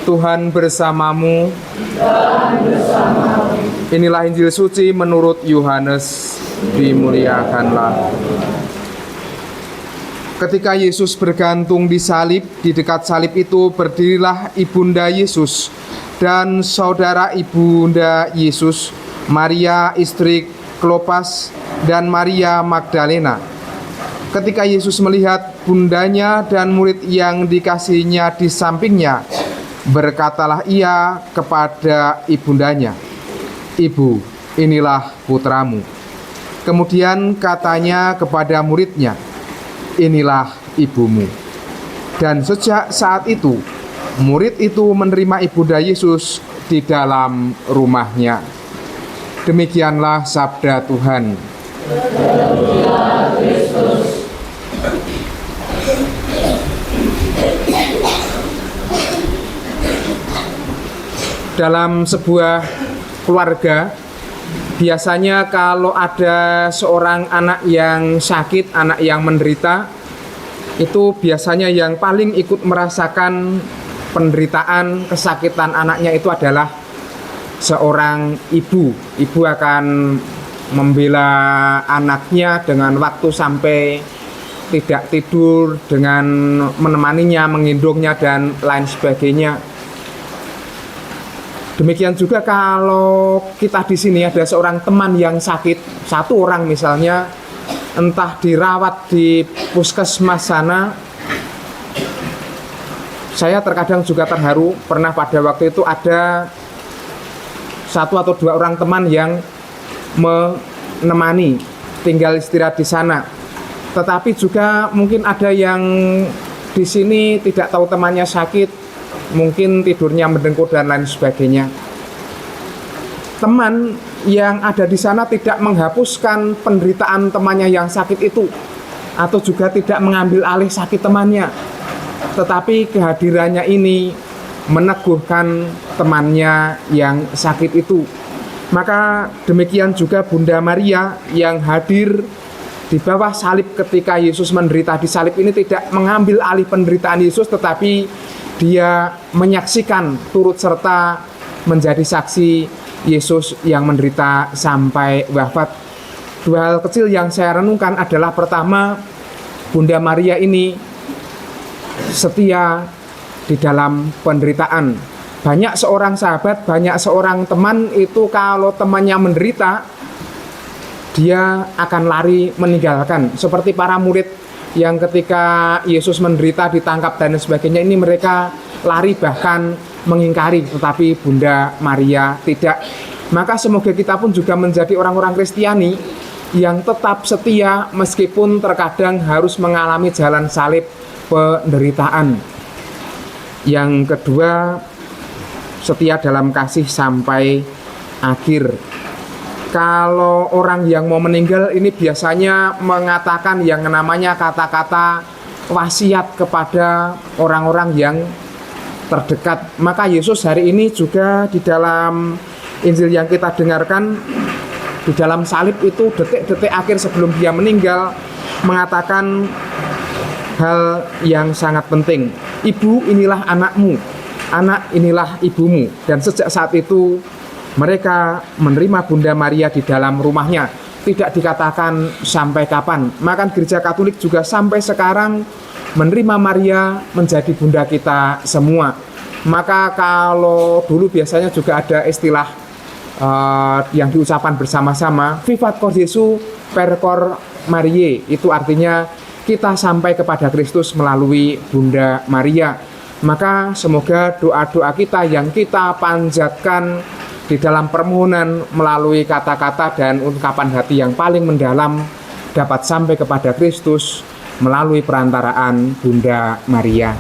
Tuhan bersamamu. Inilah Injil suci menurut Yohanes. Dimuliakanlah. Ketika Yesus bergantung di salib, di dekat salib itu berdirilah ibunda Yesus dan saudara ibunda Yesus, Maria istri Klopas dan Maria Magdalena. Ketika Yesus melihat bundanya dan murid yang dikasihinya di sampingnya, berkatalah ia kepada ibundanya, "Ibu, inilah putramu." Kemudian katanya kepada muridnya, "Inilah ibumu." Dan sejak saat itu, murid itu menerima ibunda Yesus di dalam rumahnya. Demikianlah sabda Tuhan. Dalam sebuah keluarga, biasanya kalau ada seorang anak yang sakit, anak yang menderita, itu biasanya yang paling ikut merasakan penderitaan, kesakitan anaknya itu adalah seorang ibu. Ibu akan membela anaknya dengan waktu sampai tidak tidur, dengan menemaninya, menggendongnya, dan lain sebagainya. Demikian juga kalau kita di sini ada seorang teman yang sakit, satu orang misalnya, entah dirawat di puskesmas sana. Saya terkadang juga terharu, pernah pada waktu itu ada satu atau dua orang teman yang menemani, tinggal istirahat di sana. Tetapi juga mungkin ada yang di sini tidak tahu temannya sakit, mungkin tidurnya mendengkur dan lain sebagainya. Teman yang ada di sana tidak menghapuskan penderitaan temannya yang sakit itu, atau juga tidak mengambil alih sakit temannya, tetapi kehadirannya ini meneguhkan temannya yang sakit itu. Maka demikian juga Bunda Maria yang hadir di bawah salib ketika Yesus menderita di salib ini tidak mengambil alih penderitaan Yesus, tetapi dia menyaksikan, turut serta menjadi saksi Yesus yang menderita sampai wafat. Dua hal kecil yang saya renungkan adalah, pertama, Bunda Maria ini setia di dalam penderitaan. Banyak seorang sahabat, banyak seorang teman itu kalau temannya menderita, dia akan lari meninggalkan. Seperti para murid yang ketika Yesus menderita, ditangkap dan sebagainya, ini mereka lari bahkan mengingkari, tetapi Bunda Maria tidak. Maka semoga kita pun juga menjadi orang-orang Kristiani yang tetap setia meskipun terkadang harus mengalami jalan salib penderitaan. Yang kedua, setia dalam kasih sampai akhir. Kalau orang yang mau meninggal ini biasanya mengatakan yang namanya kata-kata wasiat kepada orang-orang yang terdekat. Maka Yesus hari ini juga di dalam Injil yang kita dengarkan, di dalam salib itu detik-detik akhir sebelum dia meninggal, mengatakan hal yang sangat penting. "Ibu, inilah anakmu. Anak, inilah ibumu." Dan sejak saat itu mereka menerima Bunda Maria di dalam rumahnya. Tidak dikatakan sampai kapan. Maka Gereja Katolik juga sampai sekarang menerima Maria menjadi bunda kita semua. Maka kalau dulu biasanya juga ada istilah yang diucapkan bersama-sama, Vivat Cor Jesu per Cor Mariae. Itu artinya kita sampai kepada Kristus melalui Bunda Maria. Maka semoga doa-doa kita yang kita panjatkan di dalam permohonan melalui kata-kata dan ungkapan hati yang paling mendalam dapat sampai kepada Kristus melalui perantaraan Bunda Maria.